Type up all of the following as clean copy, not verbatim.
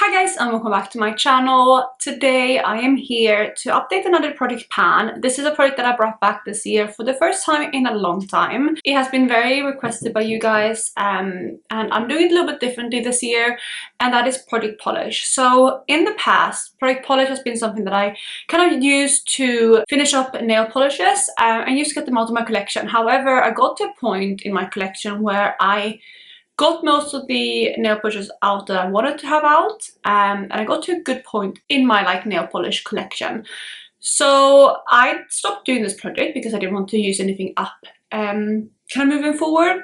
Hi guys, and welcome back to my channel. Today I am here to update another project pan. This is a project that I brought back this year for the first time in a long time. It has been very requested by you guys, and I'm doing it a little bit differently this year, and that is project polish. So in the past, project polish has been something that I kind of used to finish up nail polishes and used to get them out of my collection. However, I got to a point in my collection where I got most of the nail polishes out that I wanted to have out, and I got to a good point in my nail polish collection. So I stopped doing this project because I didn't want to use anything up kind of moving forward.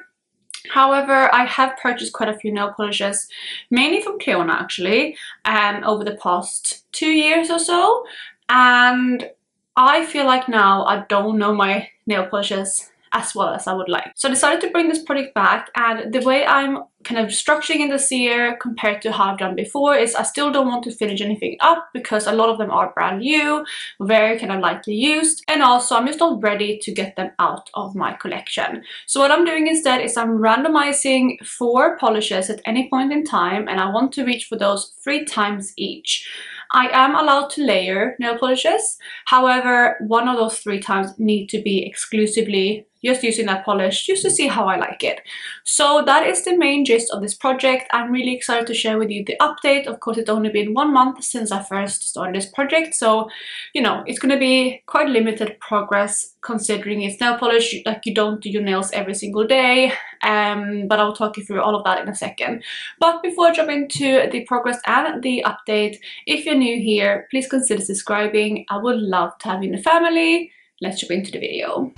However, I have purchased quite a few nail polishes, mainly from Cleona actually, over the past 2 years or so, and I feel like now I don't know my nail polishes as well as I would like. So I decided to bring this project back, and the way I'm kind of structuring it this year compared to how I've done before is I still don't want to finish anything up because a lot of them are brand new, very kind of lightly used, and also I'm just not ready to get them out of my collection. So what I'm doing instead is I'm randomizing 4 polishes at any point in time, and I want to reach for those 3 times each. I am allowed to layer nail polishes, however, one of those 3 times need to be exclusively just using that polish just to see how I like it. So that is the main gist of this project. I'm really excited to share with you the update. Of course, it's only been 1 month since I first started this project, so you know it's going to be quite limited progress considering it's nail polish. Like, you don't do your nails every single day, but I'll talk you through all of that in a second. But before I jump into the progress and the update, if you're new here, please consider subscribing. I would love to have you in the family. Let's jump into the video.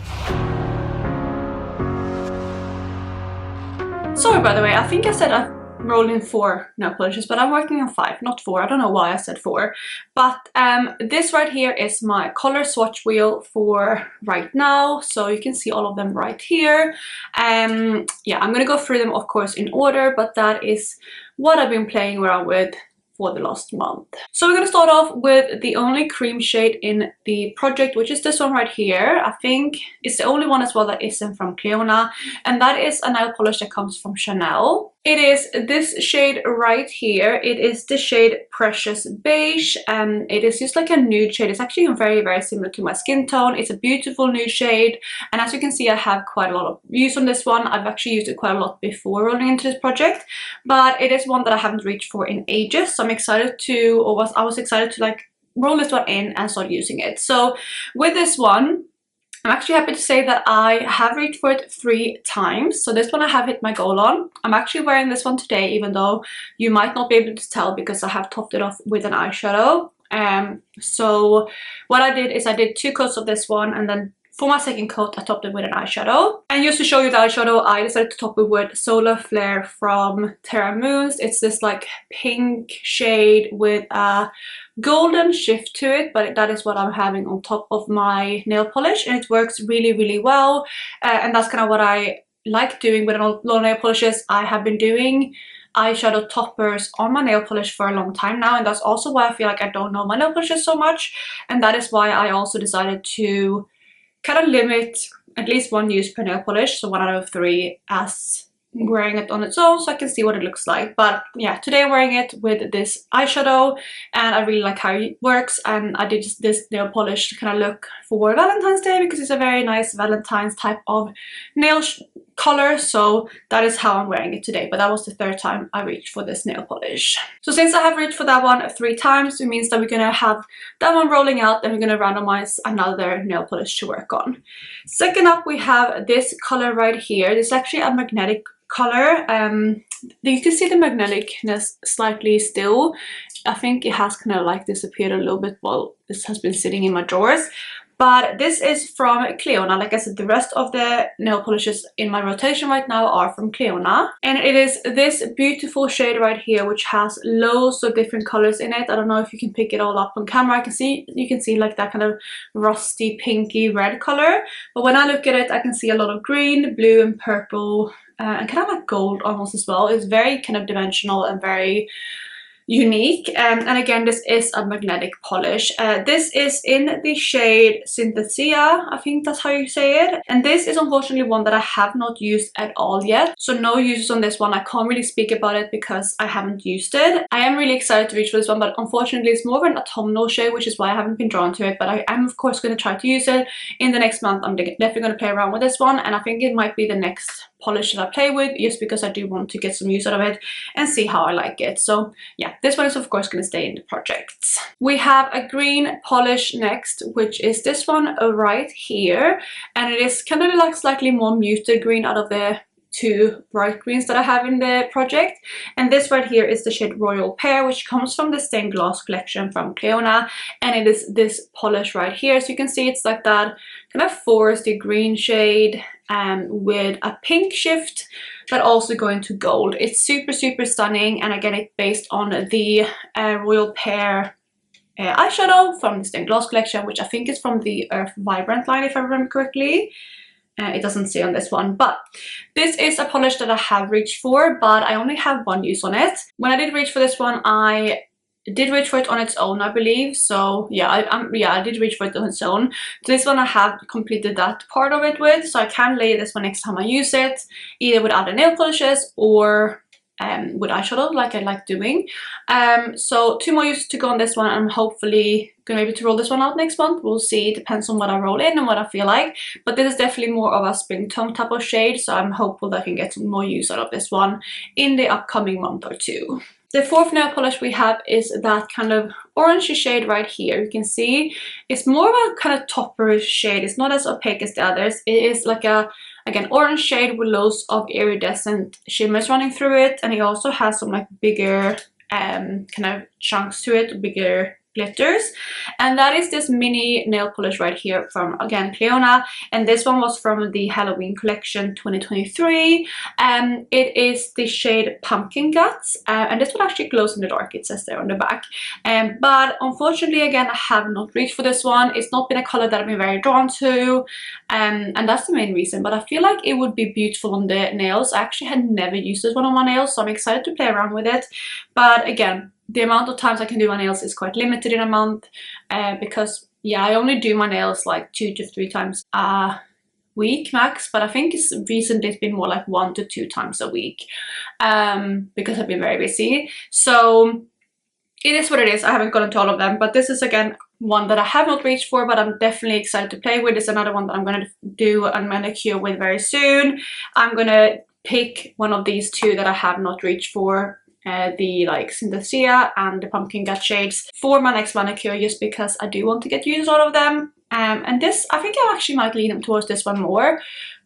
Sorry, by the way, I think I said I'm rolling 4 nail polishes, but I'm working on 5, not 4. I don't know why I said 4. But this right here is my color swatch wheel for right now, so you can see all of them right here. Yeah, I'm gonna go through them, of course, in order, but that is what I've been playing around with for the last month. So we're going to start off with the only cream shade in the project, which is this one right here. I think it's the only one as well that isn't from Cleona, and that is a nail polish that comes from Chanel. It is this shade right here. It is the shade Precious Beige, and it is just like a nude shade. It's actually very, very similar to my skin tone. It's a beautiful nude shade, and as you can see, I have quite a lot of use on this one. I've actually used it quite a lot before rolling into this project, but it is one that I haven't reached for in ages, so I'm excited to, I was excited to like roll this one in and start using it. So with this one, I'm actually happy to say that I have reached for it 3 times. So this one I have hit my goal on. I'm actually wearing this one today, even though you might not be able to tell because I have topped it off with an eyeshadow. So what I did is I did 2 coats of this one, and then for my second coat, I topped it with an eyeshadow. And just to show you the eyeshadow, I decided to top it with Solar Flare from Terra Moons. It's this like pink shade with a golden shift to it, but that is what I'm having on top of my nail polish, and it works really, really well. And that's kind of what I like doing with a lot of nail polishes. I have been doing eyeshadow toppers on my nail polish for a long time now, and that's also why I feel like I don't know my nail polishes so much, and that is why I also decided to kind of limit at least 1 use per nail polish, so 1 out of 3 as wearing it on its own so I can see what it looks like. But yeah, today I'm wearing it with this eyeshadow, and I really like how it works, and I did this nail polish to kind of look for Valentine's Day because it's a very nice Valentine's type of nail color, so that is how I'm wearing it today. But that was the 3rd time I reached for this nail polish. So since I have reached for that one 3 times, it means that we're gonna have that one rolling out, and we're gonna randomize another nail polish to work on. Second up, we have this color right here. This is actually a magnetic color. You can see the magneticness slightly still. I think it has kind of like disappeared a little bit while this has been sitting in my drawers. But this is from Cleona. Like I said, the rest of the nail polishes in my rotation right now are from Cleona. And it is this beautiful shade right here, which has loads of different colors in it. I don't know if you can pick it all up on camera. You can see like that kind of rusty, pinky red color. But when I look at it, I can see a lot of green, blue, and purple, and kind of like gold almost as well. It's very kind of dimensional and very, unique. And again, this is a magnetic polish. This is in the shade Synthesia, I think that's how you say it. And this is unfortunately one that I have not used at all yet. So no uses on this one. I can't really speak about it because I haven't used it. I am really excited to reach for this one, but unfortunately it's more of an autumnal shade, which is why I haven't been drawn to it. But I am of course going to try to use it in the next month. I'm definitely going to play around with this one, and I think it might be the next polish that I play with, just because I do want to get some use out of it and see how I like it. So yeah, this one is of course going to stay in the projects. We have a green polish next, which is this one right here, and it is kind of like slightly more muted green out of the two bright greens that I have in the project. And this right here is the shade Royal Pear, which comes from the stained glass collection from Cleona, and it is this polish right here. So you can see it's like that kind of foresty green shade with a pink shift, but also going to gold. It's super stunning, and again it's based on the Royal Pear eyeshadow from the stained glass collection, which I think is from the Earth Vibrant line if I remember correctly. It doesn't say on this one, but this is a polish that I have reached for, but I only have one use on it. When I did reach for this one, I did reach for it on its own, I believe. So yeah, I did reach for it on its own. So this one I have completed that part of it with, so I can lay this one next time I use it, either with other nail polishes or with eyeshadow like I like doing. So 2 more uses to go on this one. I'm hopefully gonna be able to roll this one out next month. We'll see, it depends on what I roll in and what I feel like, but this is definitely more of a spring tone type of shade, so I'm hopeful that I can get some more use out of this one in the upcoming month or two. The fourth nail polish we have is that kind of orangey shade right here. You can see it's more of a kind of topperish shade. It's not as opaque as the others. It is like a, again, orange shade with loads of iridescent shimmers running through it, and it also has some like bigger kind of chunks to it, bigger glitters. And that is this mini nail polish right here from, again, Cleona, and this one was from the Halloween collection 2023. It is the shade Pumpkin Guts, and this one actually glows in the dark, it says there on the back. But unfortunately, again, I have not reached for this one. It's not been a color that I've been very drawn to, and that's the main reason, but I feel like it would be beautiful on the nails. I actually had never used this one on my nails, so I'm excited to play around with it. But again, the amount of times I can do my nails is quite limited in a month, because yeah, I only do my nails like 2 to 3 times a week max, but I think recently it's been more like 1 to 2 times a week, because I've been very busy. So it is what it is. I haven't gotten to all of them, but this is again one that I have not reached for, but I'm definitely excited to play with. It's another one that I'm going to do a manicure with very soon. I'm going to pick one of these 2 that I have not reached for, the like Synthesia and the Pumpkin Gut shades, for my next manicure, just because I do want to get use out of them. And this, I think I actually might lean towards this one more,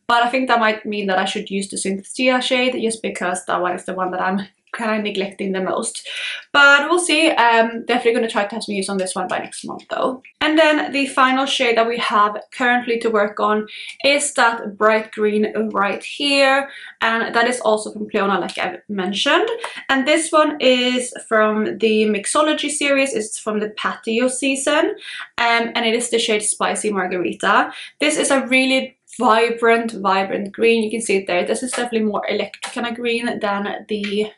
but I think that might mean that I should use the Synthesia shade, just because that one is the one that I'm kind of neglecting the most. But we'll see. Definitely going to try to have some use on this one by next month though. And then the final shade that we have currently to work on is that bright green right here, and that is also from Cleona, like I've mentioned. And this one is from the Mixology series. It's from the Patio season, and it is the shade Spicy Margarita. This is a really vibrant green. You can see it there. This is definitely more electric kind of green than the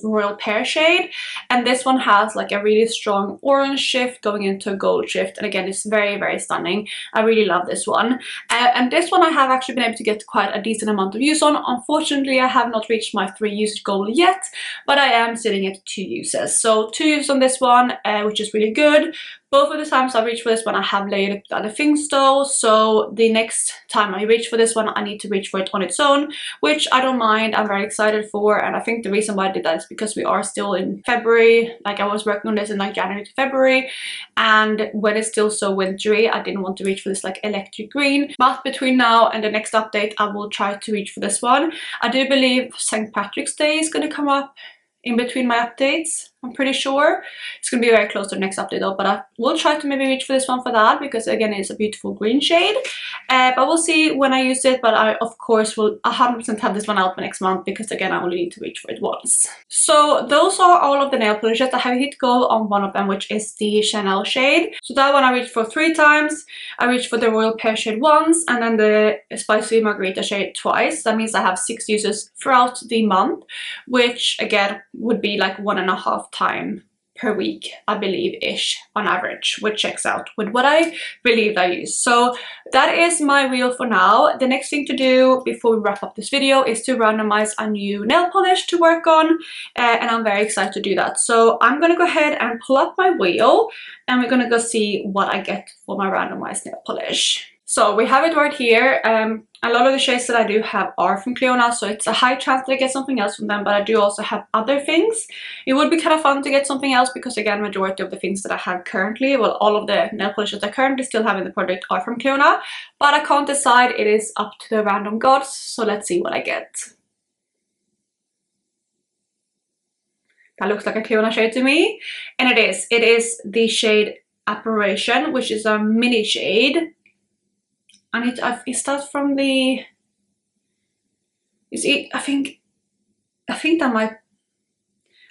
Royal Pear shade, and this one has like a really strong orange shift going into a gold shift, and again it's very stunning. I really love this one, and this one I have actually been able to get quite a decent amount of use on. Unfortunately, I have not reached my 3 usage goal yet, but I am sitting at 2 uses, so 2 uses on this one, which is really good. Both of the times I reach for this one, I have layered it with other things though, so the next time I reach for this one, I need to reach for it on its own, which I don't mind. I'm very excited for, and I think the reason why I did that is because we are still in February. Like, I was working on this in like January to February, and when it's still so wintry, I didn't want to reach for this like electric green. But between now and the next update, I will try to reach for this one. I do believe St. Patrick's Day is going to come up in between my updates. I'm pretty sure it's gonna be very close to the next update though, but I will try to maybe reach for this one for that, because again it's a beautiful green shade. But we'll see when I use it, but I of course will 100% have this one out for next month, because again I only need to reach for it once. So those are all of the nail polishes. I have hit go on one of them, which is the Chanel shade. So that one I reached for 3 times. I reached for the Royal Pear shade once, and then the Spicy Margarita shade twice. That means I have 6 uses throughout the month, which again would be like 1.5 time per week, I believe, ish on average, which checks out with what I believe I use. So that is my wheel for now. The next thing to do before we wrap up this video is to randomize a new nail polish to work on, and I'm very excited to do that. So I'm gonna go ahead and pull up my wheel and we're gonna go see what I get for my randomized nail polish. So we have it right here. A lot of the shades that I do have are from Cleona, so it's a high chance that I get something else from them, but I do also have other things. It would be kind of fun to get something else because, again, majority of the things that I have currently, well, all of the nail polishes I currently still have in the project are from Cleona, but I can't decide. It is up to the random gods, so let's see what I get. That looks like a Cleona shade to me, and it is. It is the shade Apparition, which is a mini shade. And is that from the, I think that might,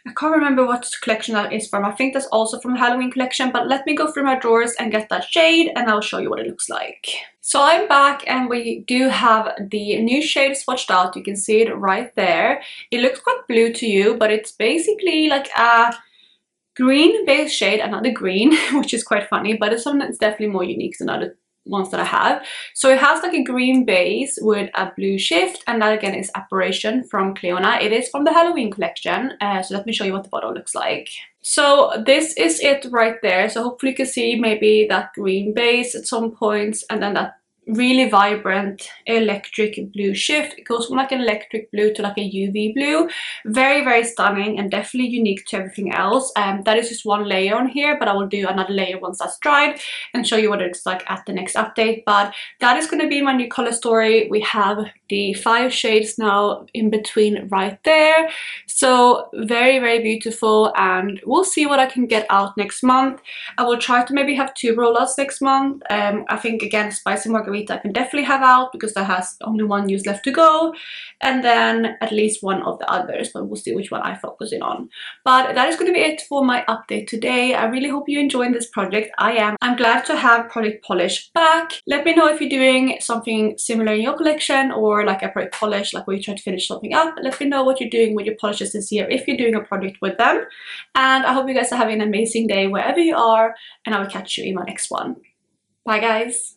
I can't remember what collection that is from. I think that's also from the Halloween collection, but let me go through my drawers and get that shade and I'll show you what it looks like. So I'm back and we do have the new shade swatched out. You can see it right there. It looks quite blue to you, but it's basically like a green base shade, another green, which is quite funny, but it's something that's definitely more unique than other ones that I have. So it has like a green base with a blue shift, and that again is Apparition from Cleona. It is from the Halloween collection, so let me show you what the bottle looks like. So this is it right there. So hopefully you can see maybe that green base at some points, and then that really vibrant electric blue shift. It goes from like an electric blue to like a UV blue. Very, very stunning and definitely unique to everything else. That is just one layer on here, but I will do another layer once that's dried and show you what it's like at the next update. But that is going to be my new color story. We have the 5 shades now in between right there. So very, very beautiful, and we'll see what I can get out next month. I will try to maybe have 2 rollouts next month. I think again Spicy Margarita I can definitely have out because that has only 1 use left to go, and then at least 1 of the others, but we'll see which one I focus in on. But that is going to be it for my update today. I really hope you're enjoying this project. I'm glad to have Project Polish back. Let me know if you're doing something similar in your collection, or like a Project Polish, like where you try to finish something up. Let me know what you're doing with your polishes this year if you're doing a project with them. And I hope you guys are having an amazing day wherever you are, and I will catch you in my next one. Bye guys!